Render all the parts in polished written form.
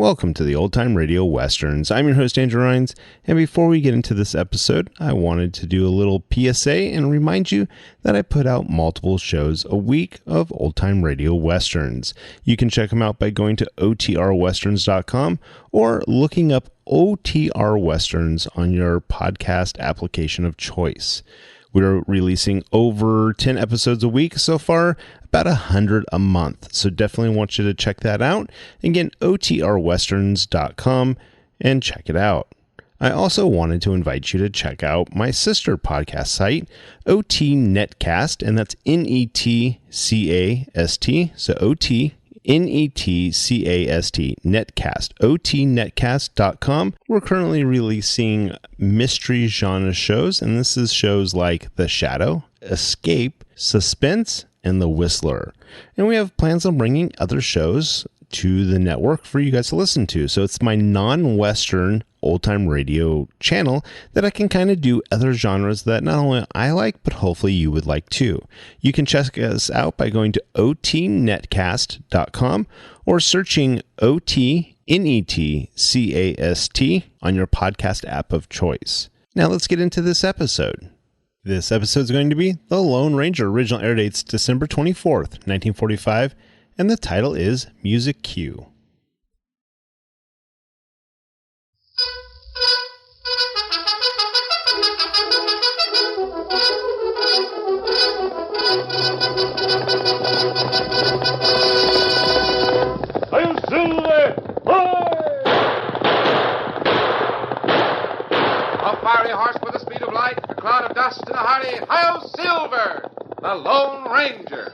Welcome to the Old Time Radio Westerns. I'm your host, Andrew Rhynes, and before we get into this episode, I wanted to do a little PSA and remind you that I put out multiple shows a week of Old Time Radio Westerns. You can check them out by going to otrwesterns.com or looking up OTR Westerns on your podcast application of choice. We're releasing over 10 episodes a week so far, about 100 a month. So definitely want you to check that out. Again, otrwesterns.com and check it out. I also wanted to invite you to check out my sister podcast site, OT Netcast, and that's Netcast. So OT Netcast, Netcast, otnetcast.com. We're currently releasing mystery genre shows, and this is shows like The Shadow, Escape, Suspense, and The Whistler. And we have plans on bringing other shows to the network for you guys to listen to. So it's my non-Western old-time radio channel that I can kind of do other genres that not only I like, but hopefully you would like too. You can check us out by going to otnetcast.com or searching OTNETCAST on your podcast app of choice. Now let's get into this episode. This episode is going to be The Lone Ranger. Original air dates December 24th, 1945, and the title is Music Cue. Hail Silver! A fiery horse with the speed of light, a cloud of dust in a hurry. Hail Silver, the Lone Ranger!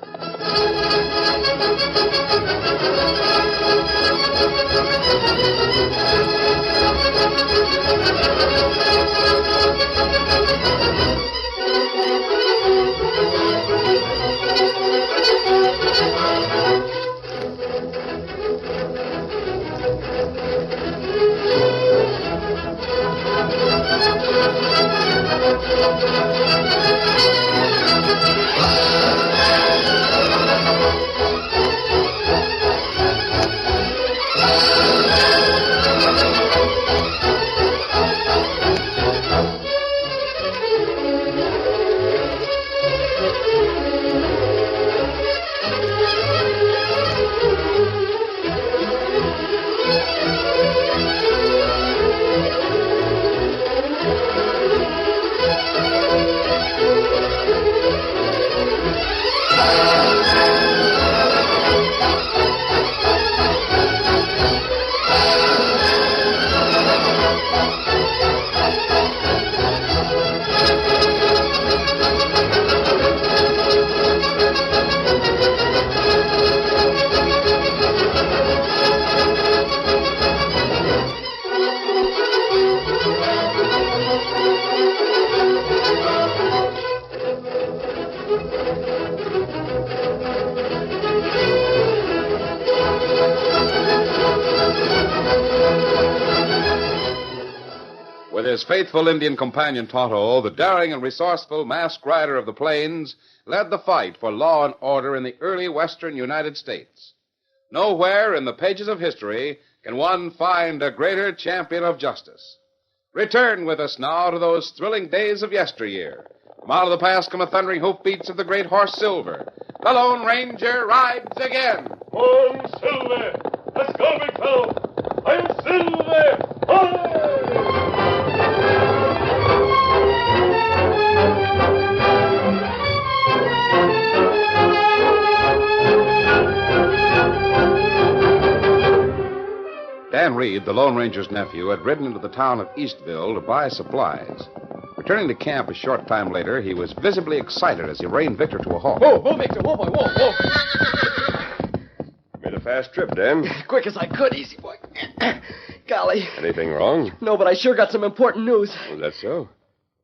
With his faithful Indian companion Tonto, the daring and resourceful masked rider of the plains led the fight for law and order in the early western United States. Nowhere in the pages of history can one find a greater champion of justice. Return with us now to those thrilling days of yesteryear. From out of the past come the thundering hoofbeats of the great horse Silver. The Lone Ranger rides again. On Silver! Let's go, big fellow! Hail Silver! Dan Reed, the Lone Ranger's nephew, had ridden into the town of Eastville to buy supplies. Returning to camp a short time later, he was visibly excited as he reined Victor to a halt. Whoa, Victor, whoa, boy, whoa. Made a fast trip, Dan. Quick as I could, easy boy. Golly. Anything wrong? No, but I sure got some important news. Was that so?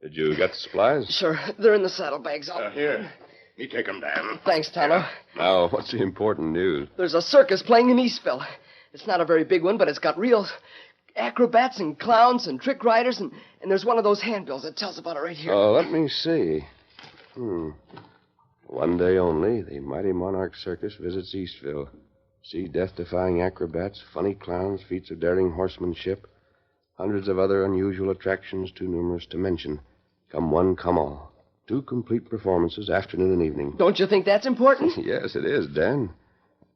Did you get the supplies? Sure, they're in the saddlebags. Here. Me take 'em, Dan. Thanks, Tonto. Now, what's the important news? There's a circus playing in Eastville. It's not a very big one, but it's got real acrobats and clowns and trick riders, and there's one of those handbills that tells about it right here. Oh, let me see. One day only, the Mighty Monarch Circus visits Eastville. See death-defying acrobats, funny clowns, feats of daring horsemanship, hundreds of other unusual attractions too numerous to mention. Come one, come all. 2 complete performances, afternoon and evening. Don't you think that's important? Yes, it is, Dan.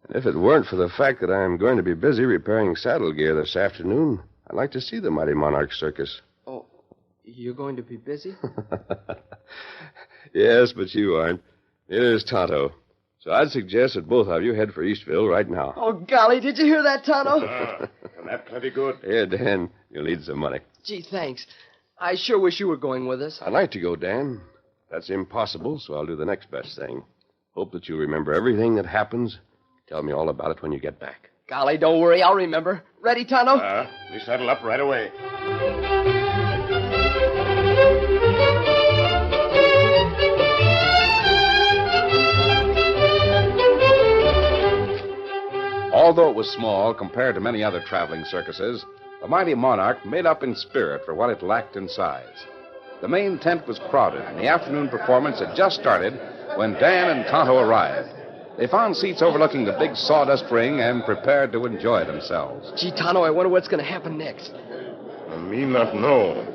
And if it weren't for the fact that I'm going to be busy repairing saddle gear this afternoon, I'd like to see the Mighty Monarch Circus. Oh, you're going to be busy? Yes, but you aren't. It is Tonto. So I'd suggest that both of you head for Eastville right now. Oh, golly, did you hear that, Tonto? And that plenty good. Here, Dan, you'll need some money. Gee, thanks. I sure wish you were going with us. I'd like to go, Dan. That's impossible, so I'll do the next best thing. Hope that you remember everything that happens. Tell me all about it when you get back. Golly, don't worry, I'll remember. Ready, Tonto? We saddle up right away. Although it was small compared to many other traveling circuses, the Mighty Monarch made up in spirit for what it lacked in size. The main tent was crowded, and the afternoon performance had just started when Dan and Tonto arrived. They found seats overlooking the big sawdust ring and prepared to enjoy themselves. Gee, Tonto, I wonder what's going to happen next. Me not know.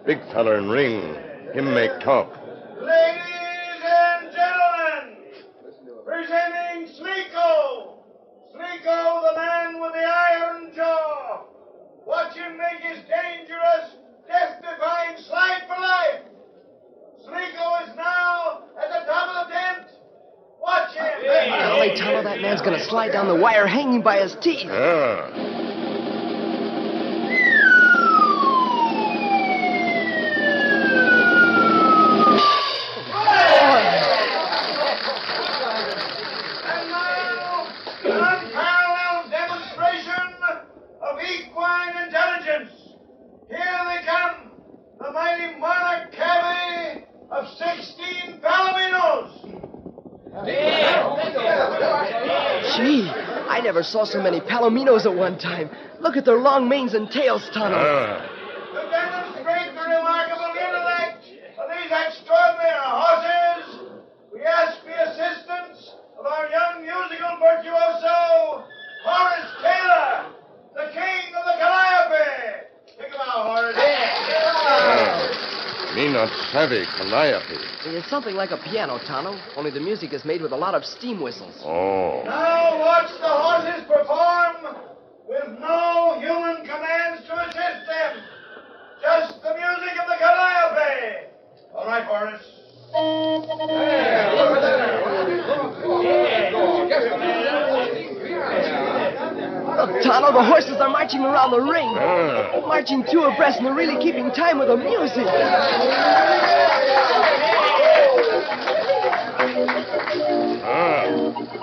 Big feller in ring. Him make talk. Ladies and gentlemen, presenting Sliko. Sliko, the man with the iron jaw. Watch him make his dangerous, death-defying slide for life. Sliko is now at the top of the tent. Watch him. Golly, Tonto, that man's going to slide down the wire hanging by his teeth. And now, an unparalleled demonstration of equine intelligence. Here they come, the Mighty Monarch cavalry of 16 Palominos. Gee, I never saw so many palominos at one time. Look at their long manes and tails, Tonto. To demonstrate the remarkable intellect of these extraordinary horses, we ask the assistance of our young musical virtuoso, Horace Taylor, the king of the Calliope. Think about Horace. Me not savvy Calliope. It's something like a piano, Tonto, only the music is made with a lot of steam whistles. Oh. Now watch the horses perform with no human commands to assist them. Just the music of the Calliope. All right, Horace. Look, Tonto, the horses are marching around the ring. Marching 2 abreast, and they're really keeping time with the music.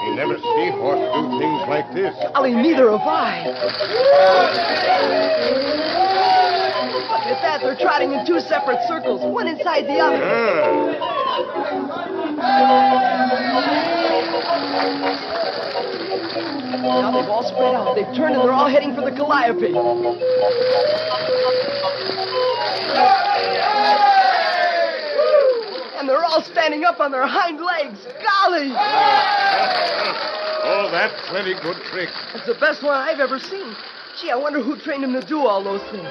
You never see horse do things like this. Golly, neither have I. Look at that, they're trotting in 2 separate circles, one inside the other. Now they've all spread out. They've turned and they're all heading for the Calliope. And they're all standing up on their hind legs. Golly! Oh, that's plenty good trick. It's the best one I've ever seen. Gee, I wonder who trained him to do all those things.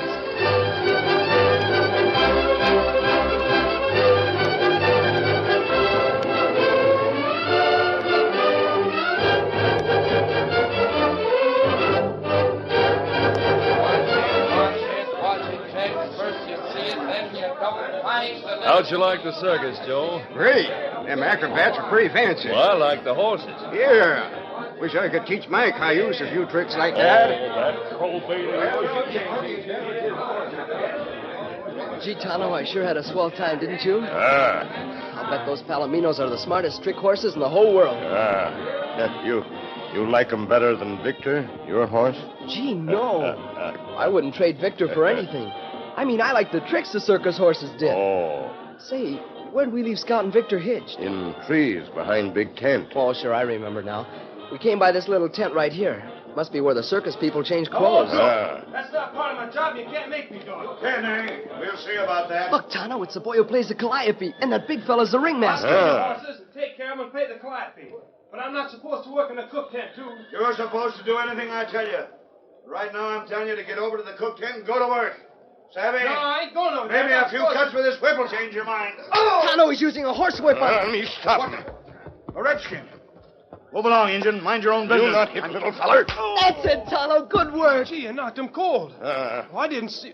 How'd you like the circus, Joe? Great. Them acrobats are pretty fancy. Well, I like the horses. Yeah. Wish I could teach my cayuse a few tricks like that. Gee, Tonto, I sure had a swell time, didn't you? I'll bet those Palominos are the smartest trick horses in the whole world. You like 'em better than Victor, your horse? Gee, no. I wouldn't trade Victor for anything. I mean, I like the tricks the circus horses did. Oh, Say, where'd we leave Scout and Victor hitched? in trees behind Big Tent. Oh, sure, I remember now. We came by this little tent right here. Must be where the circus people change clothes. That's not part of my job. You can't make me do it. Kenny, we'll see about that. Look, Tonto, it's the boy who plays the Calliope, and that big fella's the ringmaster. Horses and take care of them and pay the Calliope. But I'm not supposed to work in the cook tent, too. You're supposed to do anything I tell you. Right now, I'm telling you to get over to the cook tent and go to work. Savvy? No, I ain't going over there. Maybe a few cuts with this whip will change your mind. Tonto is using a horsewhip on Me stop. A redskin. Move along, Injun. Mind your own business. You not hit, little feller. That's it, Tonto. Good work. Gee, you knocked him cold. I didn't see...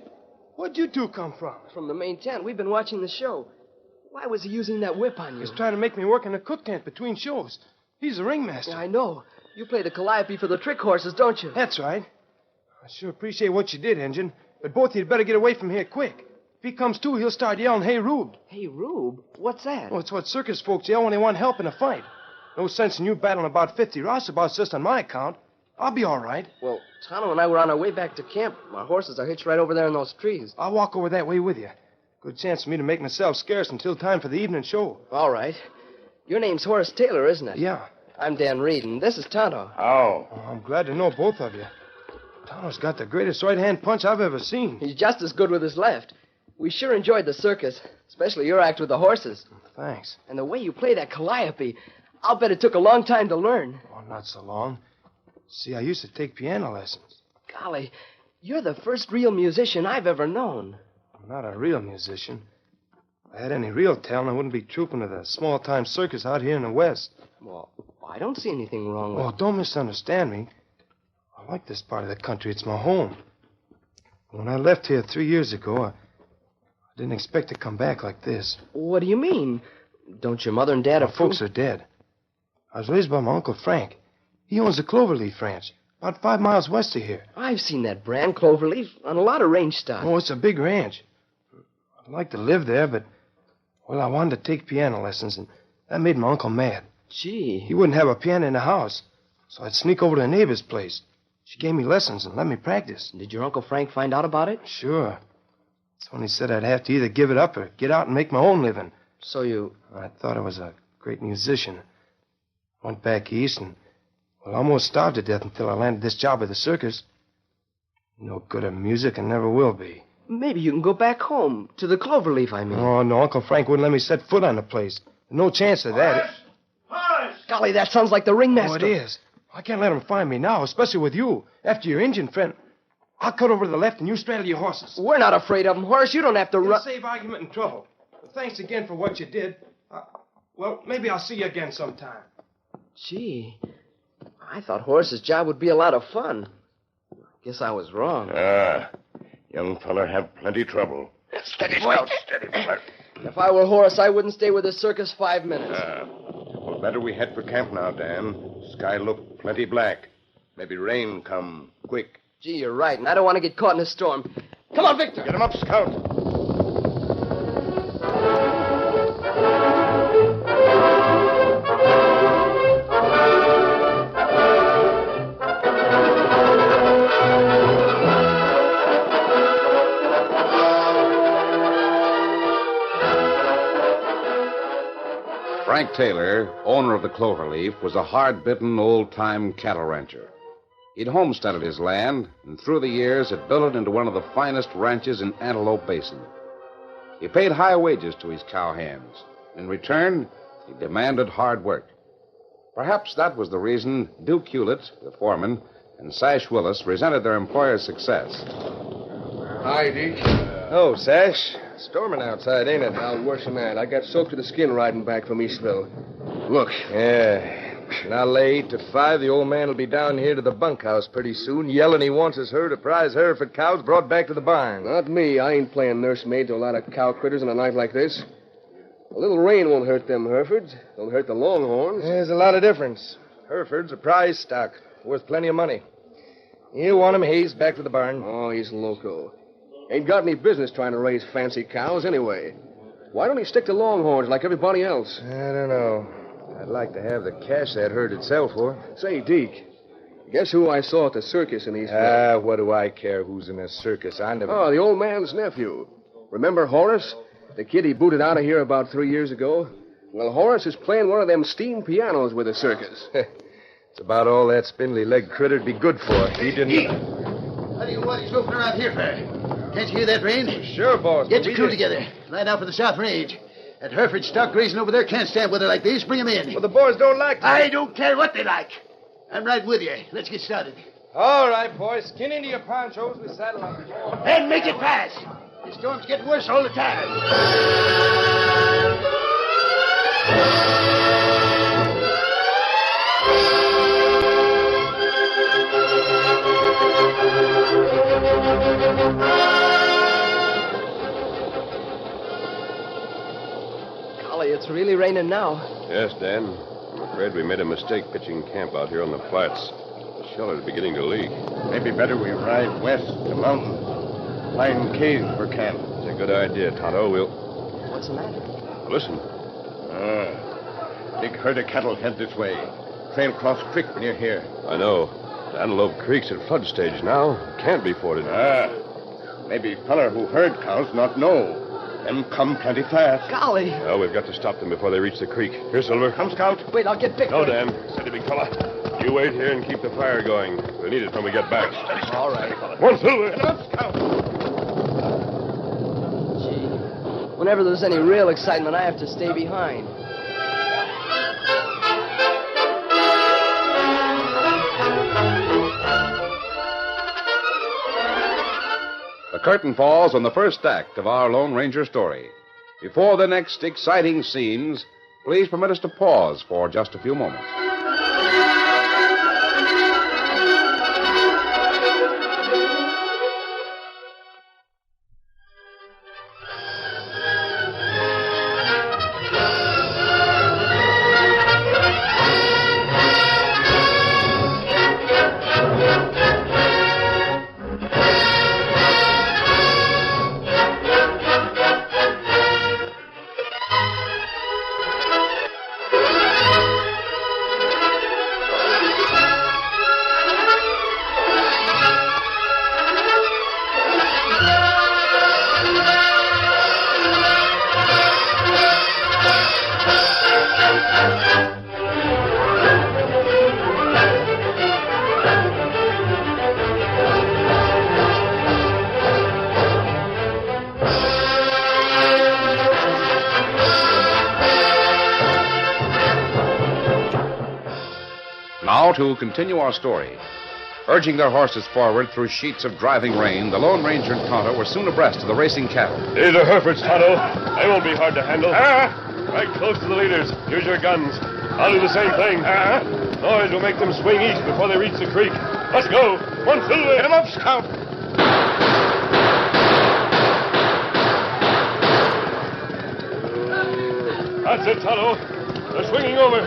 Where'd you two come from? From the main tent. We've been watching the show. Why was he using that whip on you? He's trying to make me work in the cook tent between shows. He's the ringmaster. Yeah, I know. You play the calliope for the trick horses, don't you? That's right. I sure appreciate what you did, Injun. But both of you'd better get away from here quick. If he comes to, he'll start yelling, "Hey, Rube." Hey, Rube? What's that? Well, it's what circus folks yell when they want help in a fight. No sense in you battling about 50 roustabouts just on my account. I'll be all right. Well, Tonto and I were on our way back to camp. My horses are hitched right over there in those trees. I'll walk over that way with you. Good chance for me to make myself scarce until time for the evening show. All right. Your name's Horace Taylor, isn't it? Yeah. I'm Dan Reed, and this is Tonto. Oh. Oh, I'm glad to know both of you. Tonto's got the greatest right-hand punch I've ever seen. He's just as good with his left. We sure enjoyed the circus, especially your act with the horses. Thanks. And the way you play that calliope, I'll bet it took a long time to learn. Oh, not so long. See, I used to take piano lessons. Golly, you're the first real musician I've ever known. I'm not a real musician. If I had any real talent, I wouldn't be trooping to the small-time circus out here in the West. Well, I don't see anything wrong with Oh, don't misunderstand me. I like this part of the country. It's my home. When I left here 3 years ago, I didn't expect to come back like this. What do you mean? Don't your mother and dad My have folks are dead. I was raised by my Uncle Frank. He owns the Cloverleaf Ranch, about 5 miles west of here. I've seen that brand, Cloverleaf, on a lot of range stock. Oh, it's a big ranch. I'd like to live there, but, well, I wanted to take piano lessons, and that made my uncle mad. Gee. He wouldn't have a piano in the house, so I'd sneak over to a neighbor's place. She gave me lessons and let me practice. Did your Uncle Frank find out about it? Sure. That's when he said I'd have to either give it up or get out and make my own living. So you... I thought I was a great musician. Went back east and, well, almost starved to death until I landed this job at the circus. No good at music and never will be. Maybe you can go back home, to the Cloverleaf, I mean. Oh, no, Uncle Frank wouldn't let me set foot on the place. No chance of that. Horace! Golly, that sounds like the ringmaster. Oh, it is. I can't let him find me now, especially with you. After your Indian friend, I'll cut over to the left and you straddle your horses. We're not afraid of him, Horace. You don't have to It'll run. save argument and trouble. But thanks again for what you did. Well, maybe I'll see you again sometime. Gee, I thought Horace's job would be a lot of fun. Guess I was wrong. Young feller have plenty trouble. Steady, Scout. Steady, feller. If I were Horace, I wouldn't stay with the circus 5 minutes. Well, better we head for camp now, Dan. Sky look plenty black. Maybe rain come quick. Gee, you're right, and I don't want to get caught in a storm. Come on, Victor. Get him up, Scout. Frank Taylor, owner of the Cloverleaf, was a hard-bitten, old-time cattle rancher. He'd homesteaded his land, and through the years had built it into one of the finest ranches in Antelope Basin. He paid high wages to his cowhands. In return, he demanded hard work. Perhaps that was the reason Duke Hewlett, the foreman, and Sash Willis resented their employer's success. Hi, Deke. Oh, Sash. Storming outside, ain't it? Now, worse than that. I got soaked to the skin riding back from Eastville. Look. Yeah. And I'll lay 8 to 5. The old man will be down here to the bunkhouse pretty soon, yelling he wants his herd of prize Hereford cows brought back to the barn. Not me. I ain't playing nursemaid to a lot of cow critters on a night like this. A little rain won't hurt them Herefords. Don't hurt the Longhorns. There's a lot of difference. Herefords are prize stock, worth plenty of money. You want him, Hayes, back to the barn. Oh, he's loco. Ain't got any business trying to raise fancy cows anyway. Why don't he stick to Longhorns like everybody else? I don't know. I'd like to have the cash that herd would sell for. Say, Deke, guess who I saw at the circus in Eastville? What do I care who's in a circus? I never... Oh, the old man's nephew. Remember Horace? The kid he booted out of here about 3 years ago? Well, Horace is playing one of them steam pianos with the circus. It's about all that spindly-legged critter'd be good for. He didn't... What are you loafing around here for? Can't you hear that rain? Sure, boss. Get your crew together. Line out for the South Range. That Hereford stock grazing over there can't stand weather like this. Bring him in. Well, the boys don't like it. I don't care what they like. I'm right with you. Let's get started. All right, boys. Skin into your ponchos. We saddle up. And make it fast. The storm's getting worse all the time. Golly, it's really raining now. Yes, Dan. I'm afraid we made a mistake pitching camp out here on the flats. The shelter's beginning to leak. Maybe better we ride west to mountain. Find caves for camp. It's a good idea, Tonto. We'll... What's the matter? Listen. Big herd of cattle head this way. Trail cross creek near here. I know. The Antelope Creek's at flood stage now. Can't be forded. Maybe feller who herd cows not know. Them come plenty fast. Golly. Well, we've got to stop them before they reach the creek. Here, Silver. Come, Scout. Wait, I'll get Vic. No, Dan. Steady, big fella. You wait here and keep the fire going. We'll need it when we get back. All right. One, Silver. Gee, whenever there's any real excitement, I have to stay behind. The curtain falls on the first act of our Lone Ranger story. Before the next exciting scenes, please permit us to pause for just a few moments. Now to continue our story. Urging their horses forward through sheets of driving rain, the Lone Ranger and Tonto were soon abreast of the racing cattle. These are Herefords, Tonto. They won't be hard to handle. Right close to the leaders. Use your guns. I'll do the same thing. Noise will make them swing east before they reach the creek. Let's go. One, Silver. Get him up, Scout. That's it, Tonto. They're swinging over.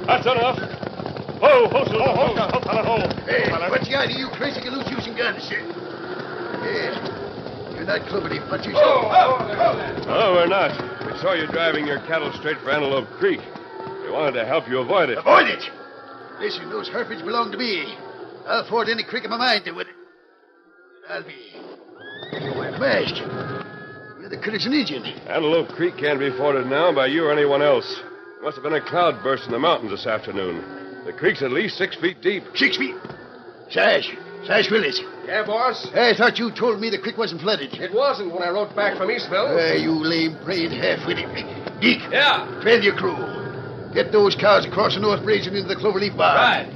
That's enough. Ho, Silver. Hey, what's the idea, you crazy galoot using guns, sir? Yeah. You're not clever enough, but yourself. No, we're not. We saw you driving your cattle straight for Antelope Creek. We wanted to help you avoid it. Avoid it? Listen, those Herefords belong to me. I'll ford any creek in my mind to with it. I'll be... We're mashed. You're the critters an Indian. Antelope Creek can't be forded now by you or anyone else. There must have been a cloud burst in the mountains this afternoon. The creek's at least 6 feet deep. 6 feet? Sash Willis. Yeah, boss? I thought you told me the creek wasn't flooded. It wasn't when I rode back from Eastville. You lame praying half-witted. Deke. Yeah. Trail your crew. Get those cows across the North Bridge and into the Cloverleaf Barn. Right.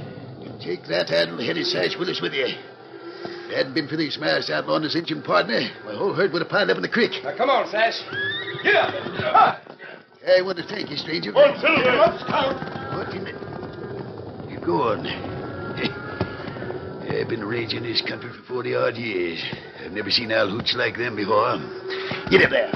And take that addle-headed Sash Willis with you. If it hadn't been for these smashed outlaw and his Injun partner, my whole herd would have piled up in the creek. Now, come on, Sash. Get up. I want to thank you, stranger. One, Silver. Scout. What in the... You go on. I've been raging in this country for 40-odd years. I've never seen owl hoots like them before. Get up there.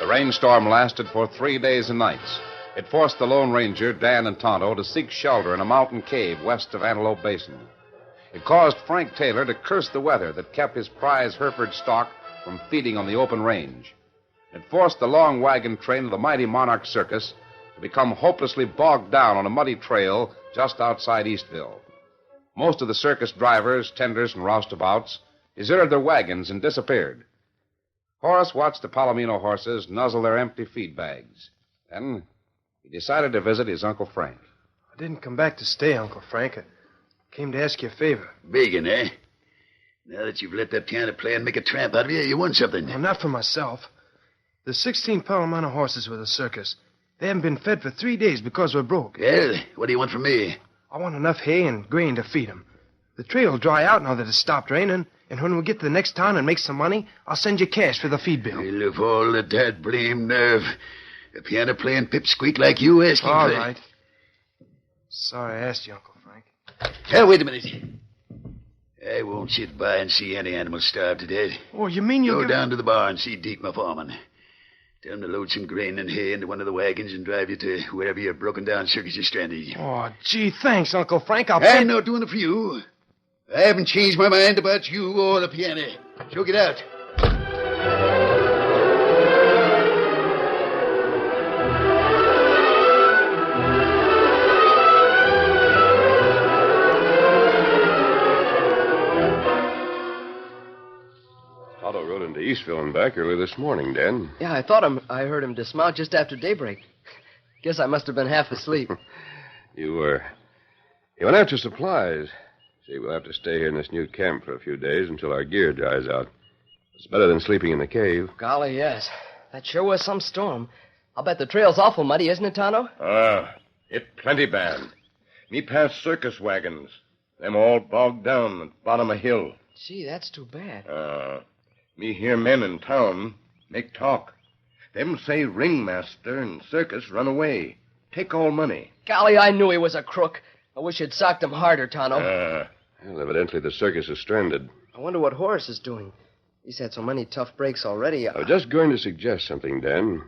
The rainstorm lasted for 3 days and nights. It forced the Lone Ranger, Dan, and Tonto to seek shelter in a mountain cave west of Antelope Basin. It caused Frank Taylor to curse the weather that kept his prize Hereford stock from feeding on the open range. It forced the long wagon train of the mighty Monarch Circus to become hopelessly bogged down on a muddy trail just outside Eastville. Most of the circus drivers, tenders, and roustabouts deserted their wagons and disappeared. Horace watched the Palomino horses nuzzle their empty feed bags. Then he decided to visit his Uncle Frank. I didn't come back to stay, Uncle Frank. I came to ask you a favor. Begging, eh? Now that you've let that piano player make a tramp out of you, you won something. Well, not for myself. The 16 Palomino horses with the circus. They haven't been fed for 3 days because we're broke. Well, what do you want from me? I want enough hay and grain to feed them. The trail will dry out now that it's stopped raining, and when we get to the next town and make some money, I'll send you cash for the feed bill. Well, of all of that blame nerve, a piano-playing pipsqueak like you asking All for... right. Sorry I asked you, Uncle Frank. Hey, wait a minute. I won't sit by and see any animal starve to death. Oh, you mean you'll Go down to the barn and see Deke, my foreman. Tell him to load some grain and hay into one of the wagons and drive you to wherever your broken-down circus is stranded. Oh, gee, thanks, Uncle Frank. I'm not doing it for you. I haven't changed my mind about you or the piano. So get out. Otto rode into Eastville and back early this morning, Dan. Yeah, I heard him dismount just after daybreak. Guess I must have been half asleep. You went after supplies. See, we'll have to stay here in this new camp for a few days until our gear dries out. It's better than sleeping in the cave. Golly, yes. That sure was some storm. I'll bet the trail's awful muddy, isn't it, Tonto? It plenty bad. Me pass circus wagons. Them all bogged down at bottom of hill. Gee, that's too bad. Me hear men in town make talk. Them say ringmaster and circus run away. Take all money. Golly, I knew he was a crook. I wish you'd socked him harder, Tonto. Well, evidently the circus is stranded. I wonder what Horace is doing. He's had so many tough breaks already. I was just going to suggest something, Dan.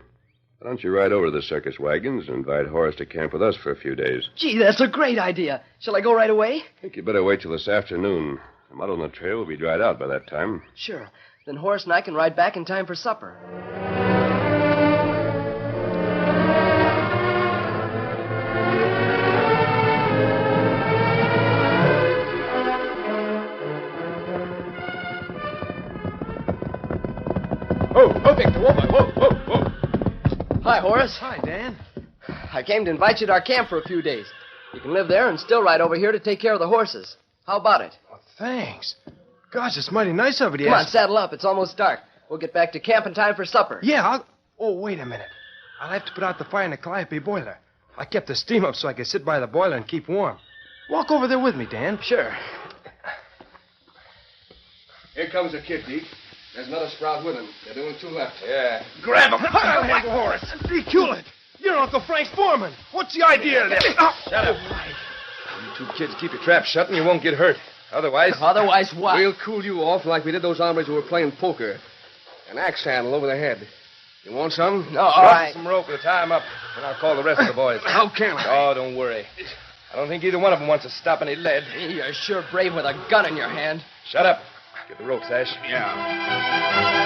Why don't you ride over to the circus wagons and invite Horace to camp with us for a few days? Gee, that's a great idea. Shall I go right away? I think you better wait till this afternoon. The mud on the trail will be dried out by that time. Sure. Then Horace and I can ride back in time for supper. Oh, Victor, whoa. Hi, Horace. Hi, Dan. I came to invite you to our camp for a few days. You can live there and still ride over here to take care of the horses. How about it? Oh, thanks. Gosh, it's mighty nice of you. Come on, saddle up. It's almost dark. We'll get back to camp in time for supper. Yeah, Oh, wait a minute. I'll have to put out the fire in the Calliope boiler. I kept the steam up so I could sit by the boiler and keep warm. Walk over there with me, Dan. Sure. Here comes the kid, Deke. There's another sprout with him. They're doing two left. Yeah. Grab him. Horace. Deke Hewlett. You're Uncle Frank Foreman. What's the idea of this? Shut up. You two kids keep your trap shut and you won't get hurt. Otherwise what? We'll cool you off like we did those hombres who were playing poker. An axe handle over the head. You want some? No, all right. Some rope to tie him up, and I'll call the rest of the boys. How can I? Oh, don't worry. I don't think either one of them wants to stop any lead. You're sure brave with a gun in your hand. Shut up. Get the ropes, Ash. Yeah.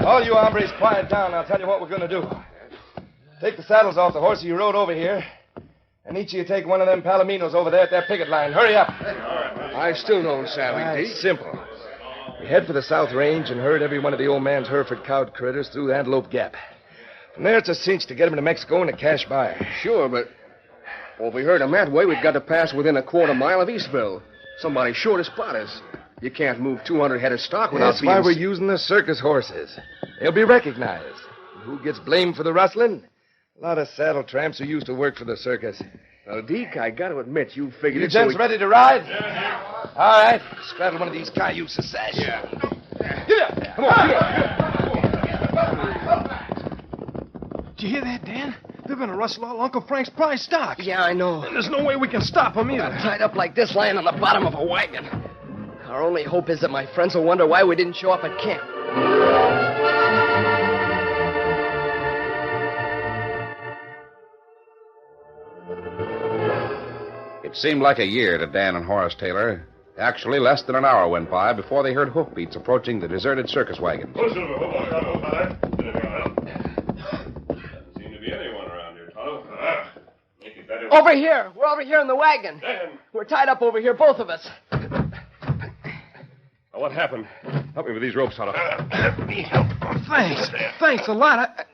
All you hombres, quiet down. I'll tell you what we're going to do. Take the saddles off the horse you rode over here, and each of you take one of them palominos over there at that picket line. Hurry up. I still don't saddle, Deke. It's simple. We head for the South Range and herd every one of the old man's Hereford cow critters through the Antelope Gap. From there, it's a cinch to get them to Mexico in a cash buy. Sure, but if we herd them that way, we've got to pass within a quarter mile of Eastville. Somebody's sure to spot us. You can't move 200 head of stock without That's why we're using the circus horses. They'll be recognized. Who gets blamed for the rustling? A lot of saddle tramps who used to work for the circus. Well, Deke, I got to admit, you figured You it so gents ready to ride? Yeah. All right. Straddle one of these cayuses, Sash. Yeah. Get up. Come on, get up. Did you hear that, Dan? They're going to rustle all Uncle Frank's prize stock. Yeah, I know. And there's no way we can stop them either. Tied up like this, lying on the bottom of a wagon. Our only hope is that my friends will wonder why we didn't show up at camp. It seemed like a year to Dan and Horace Taylor Actually, less than an hour went by before they heard hoofbeats approaching the deserted circus wagon. Oh, Silver, Doesn't seem to be anyone around here, Tonto. Make it better. Over here. We're over here in the wagon. Dan. We're tied up over here, both of us. What happened? Help me with these ropes, Tonto. Thanks. Thanks a lot.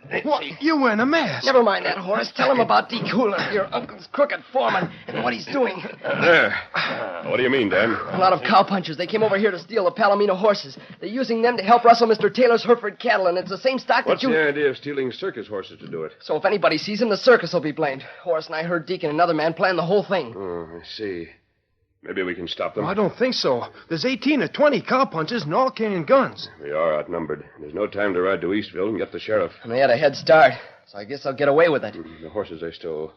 You were in a mess. Never mind that, Horace. Tell him about Deke Hula, your uncle's crooked foreman, and what he's doing. There. What do you mean, Dan? A lot of cowpunchers. They came over here to steal the Palomino horses. They're using them to help rustle Mr. Taylor's Hereford cattle, and it's the same stock What's that you... the idea of stealing circus horses to do it? So if anybody sees him, the circus will be blamed. Horace and I heard Deke and another man plan the whole thing. Oh, I see. Maybe we can stop them. I don't think so. There's 18 or 20 cowpunchers and all carrying guns. We are outnumbered. There's no time to ride to Eastville and get the sheriff. And they had a head start, so I guess I'll get away with it. The horses they stole.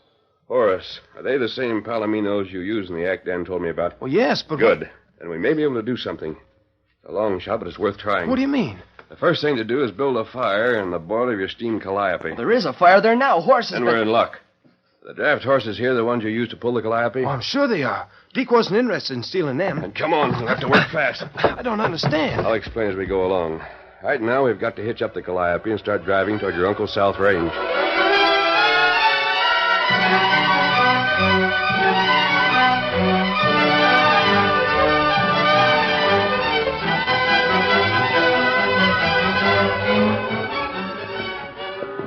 Horace, are they the same Palominos you used in the act Dan told me about? Well, yes, but... Good. Then we may be able to do something. It's a long shot, but it's worth trying. What do you mean? The first thing to do is build a fire in the boiler of your steam calliope. Well, there is a fire there now. Horses... Then we're in luck. The draft horses here, the ones you used to pull the calliope? Oh, I'm sure they are. Deke wasn't interested in stealing them. And come on, we'll have to work fast. I don't understand. I'll explain as we go along. Right now, we've got to hitch up the calliope and start driving toward your Uncle's South Range.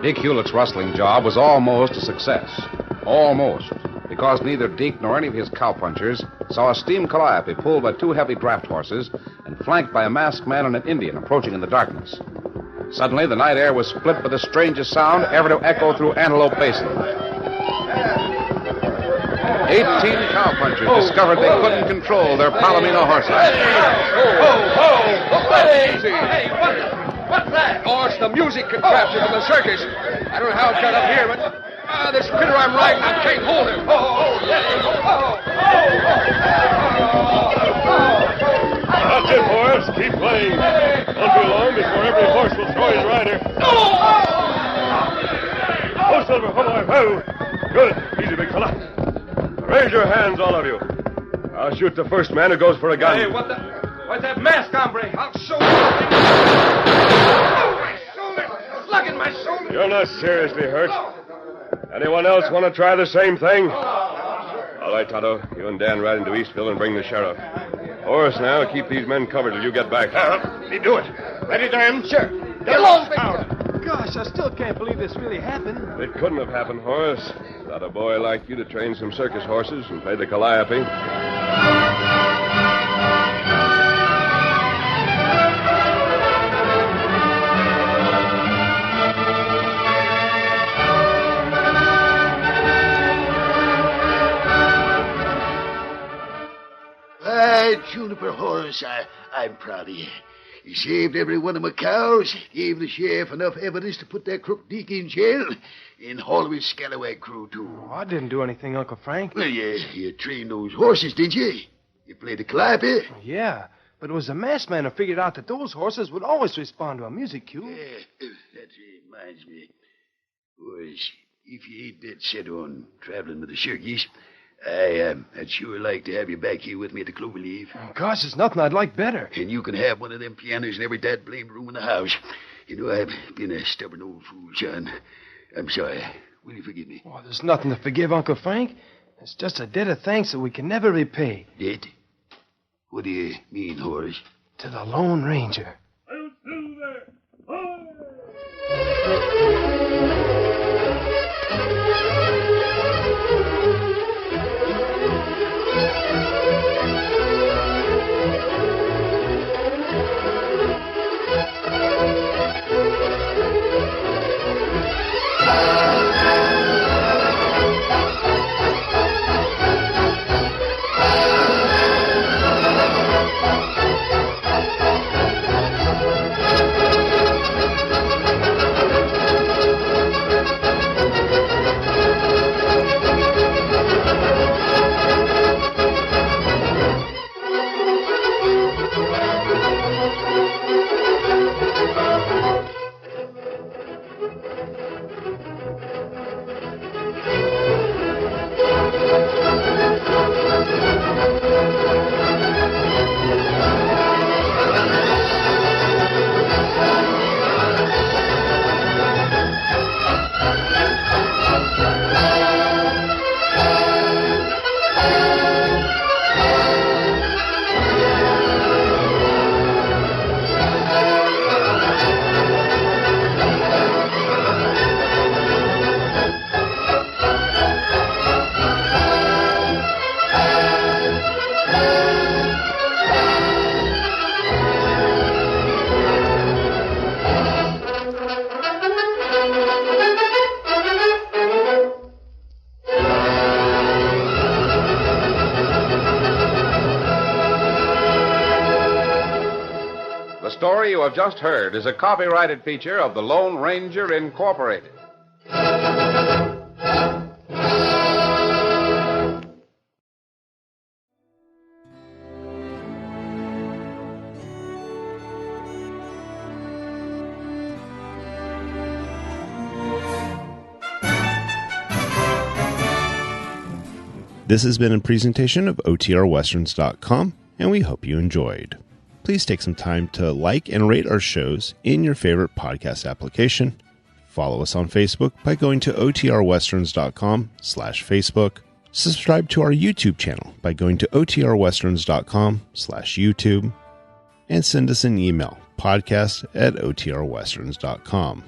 Deke Hewlett's rustling job was almost a success. Almost. Because neither Deke nor any of his cowpunchers saw a steam calliope pulled by two heavy draft horses and flanked by a masked man and an Indian approaching in the darkness. Suddenly, the night air was split by the strangest sound ever to echo through Antelope Basin. 18 cowpunchers discovered they couldn't control their Palomino horses. Hey, what's that? Oh, it's the music contraption from the circus. I don't know how it got up here, but this critter I'm riding, I can't hold him. That's it, Horace. Keep playing. Won't be long before every horse will throw his rider. Oh, Silver, come on. Oh, good. Easy, big fella. Raise your hands, all of you. I'll shoot the first man who goes for a gun. Hey, what's that mask, hombre? I'll show you. My shoulder. Look at my shoulder. You're not seriously hurt. Anyone else want to try the same thing? All right, Tonto. You and Dan ride into Eastville and bring the sheriff. Horace, now, keep these men covered till you get back. Me do it. Ready, Dan? Sure. Get along, Gosh, I still can't believe this really happened. It couldn't have happened, Horace. Without a boy like you to train some circus horses and play the calliope. Juniper Horace, I'm proud of you. You saved every one of my cows, gave the sheriff enough evidence to put that crook Deke in jail, and all of his scallywag crew, too. Oh, I didn't do anything, Uncle Frank. Well, you trained those horses, didn't you? You played the calliope? Yeah, but it was the masked man who figured out that those horses would always respond to a music cue. That reminds me. Horace, if you ain't that set on traveling with the circus, I'd sure like to have you back here with me at the Cloverleaf. Oh, gosh, there's nothing I'd like better. And you can have one of them pianos in every dad-blamed room in the house. You know, I've been a stubborn old fool, son. I'm sorry. Will you forgive me? Oh, there's nothing to forgive, Uncle Frank. It's just a debt of thanks that we can never repay. Debt? What do you mean, Horace? To the Lone Ranger. The story you have just heard is a copyrighted feature of the Lone Ranger Incorporated. This has been a presentation of OTRWesterns.com, and we hope you enjoyed. Please take some time to like and rate our shows in your favorite podcast application. Follow us on Facebook by going to OTRWesterns.com/Facebook. Subscribe to our YouTube channel by going to OTRWesterns.com/YouTube. And send us an email, podcast@OTRWesterns.com.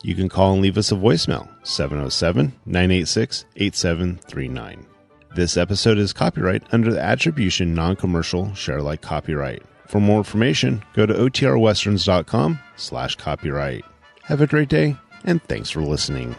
You can call and leave us a voicemail, 707-986-8739. This episode is copyright under the Attribution Non-Commercial Share-alike copyright. For more information, go to OTRWesterns.com/copyright. Have a great day, and thanks for listening.